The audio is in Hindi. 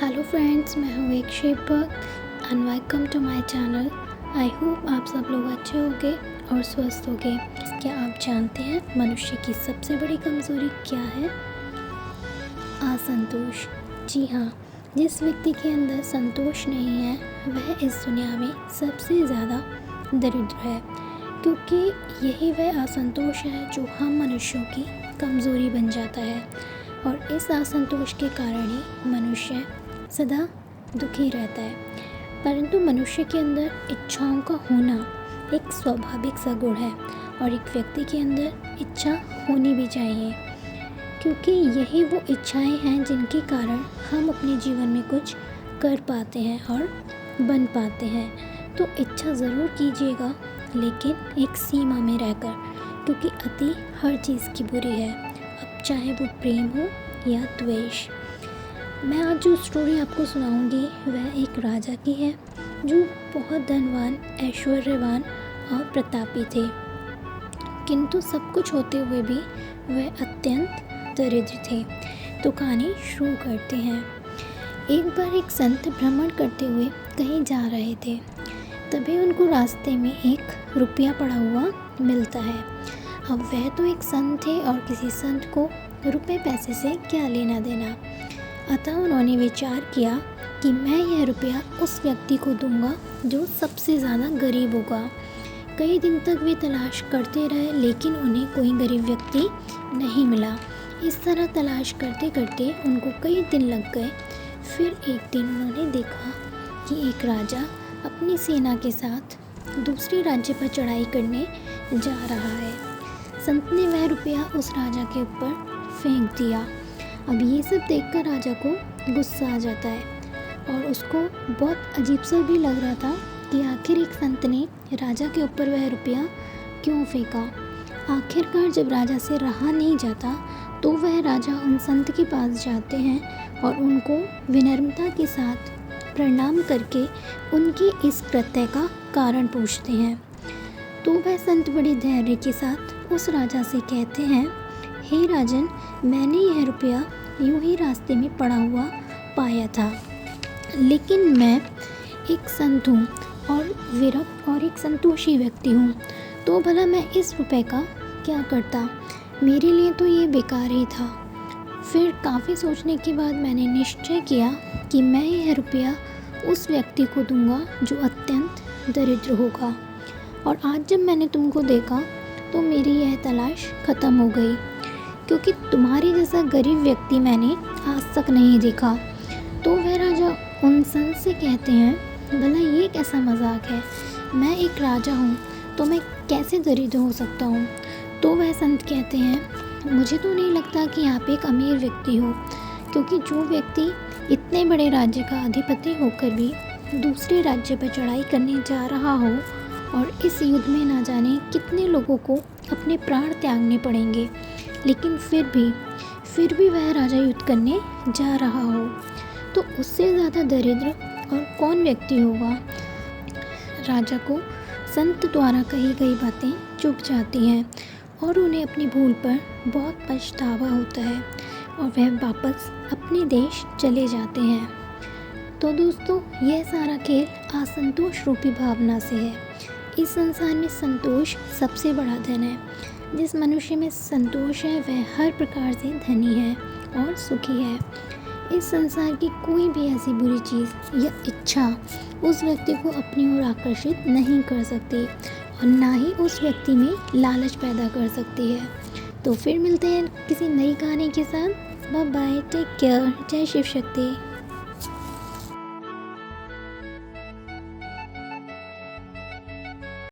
हेलो फ्रेंड्स, मैं हूँ एक शिवभक्त and welcome to my channel. I hope आप सब लोग अच्छे होंगे और स्वस्थ होंगे। क्या आप जानते हैं मनुष्य की सबसे बड़ी कमज़ोरी क्या है? असंतोष। जी हाँ, जिस व्यक्ति के अंदर संतोष नहीं है वह इस दुनिया में सबसे ज़्यादा दरिद्र है, क्योंकि यही वह असंतोष है जो हम मनुष्यों की कमज़ोरी बन जाता है। और इस असंतोष के कारण ही मनुष्य सदा दुखी रहता है। परंतु मनुष्य के अंदर इच्छाओं का होना एक स्वाभाविक सा गुण है और एक व्यक्ति के अंदर इच्छा होनी भी चाहिए, क्योंकि यही वो इच्छाएं हैं जिनके कारण हम अपने जीवन में कुछ कर पाते हैं और बन पाते हैं। तो इच्छा ज़रूर कीजिएगा, लेकिन एक सीमा में रहकर, क्योंकि अति हर चीज़ की बुरी है, अब चाहे वो प्रेम हो या द्वेष। मैं आज जो स्टोरी आपको सुनाऊंगी वह एक राजा की है जो बहुत धनवान, ऐश्वर्यवान और प्रतापी थे, किंतु सब कुछ होते हुए भी वह अत्यंत दरिद्र थे। तो कहानी शुरू करते हैं। एक बार एक संत भ्रमण करते हुए कहीं जा रहे थे, तभी उनको रास्ते में एक रुपया पड़ा हुआ मिलता है। अब वह तो एक संत थे और किसी संत को रुपए पैसे से क्या लेना देना। अतः उन्होंने विचार किया कि मैं यह रुपया उस व्यक्ति को दूंगा जो सबसे ज़्यादा गरीब होगा। कई दिन तक वे तलाश करते रहे, लेकिन उन्हें कोई गरीब व्यक्ति नहीं मिला। इस तरह तलाश करते करते उनको कई दिन लग गए। फिर एक दिन उन्होंने देखा कि एक राजा अपनी सेना के साथ दूसरे राज्य पर चढ़ाई करने जा रहा है। संत ने वह रुपया उस राजा के ऊपर फेंक दिया। अब ये सब देखकर राजा को गुस्सा आ जाता है और उसको बहुत अजीब सा भी लग रहा था कि आखिर एक संत ने राजा के ऊपर वह रुपया क्यों फेंका। आखिरकार जब राजा से रहा नहीं जाता तो वह राजा उन संत के पास जाते हैं और उनको विनम्रता के साथ प्रणाम करके उनकी इस कृत्य का कारण पूछते हैं। तो वह संत बड़े धैर्य के साथ उस राजा से कहते हैं, हे राजन, मैंने यह रुपया यूं ही रास्ते में पड़ा हुआ पाया था, लेकिन मैं एक संत हूँ और विरक्त और एक संतोषी व्यक्ति हूँ, तो भला मैं इस रुपए का क्या करता। मेरे लिए तो ये बेकार ही था। फिर काफ़ी सोचने के बाद मैंने निश्चय किया कि मैं यह रुपया उस व्यक्ति को दूंगा जो अत्यंत दरिद्र होगा। और आज जब मैंने तुमको देखा तो मेरी यह तलाश ख़त्म हो गई, क्योंकि तुम्हारे जैसा गरीब व्यक्ति मैंने आज तक नहीं देखा। तो वह राजा उन संत से कहते हैं, भला ये कैसा मजाक है, मैं एक राजा हूँ तो मैं कैसे दरिद्र हो सकता हूँ। तो वह संत कहते हैं, मुझे तो नहीं लगता कि आप एक अमीर व्यक्ति हो, क्योंकि जो व्यक्ति इतने बड़े राज्य का अधिपति होकर भी दूसरे राज्य पर चढ़ाई करने जा रहा हो और इस युद्ध में ना जाने कितने लोगों को अपने प्राण त्यागने पड़ेंगे, लेकिन फिर भी वह राजा युद्ध करने जा रहा हो, तो उससे ज़्यादा दरिद्र और कौन व्यक्ति होगा। राजा को संत द्वारा कही गई बातें चुभ जाती हैं और उन्हें अपनी भूल पर बहुत पछतावा होता है और वह वापस अपने देश चले जाते हैं। तो दोस्तों, यह सारा खेल असंतोष रूपी भावना से है। इस संसार में संतोष सबसे बड़ा धन है। जिस मनुष्य में संतोष है वह हर प्रकार से धनी है और सुखी है। इस संसार की कोई भी ऐसी बुरी चीज़ या इच्छा उस व्यक्ति को अपनी ओर आकर्षित नहीं कर सकती और ना ही उस व्यक्ति में लालच पैदा कर सकती है। तो फिर मिलते हैं किसी नई कहानी के साथ। बाय बाय, टेक केयर, जय शिव शक्ति।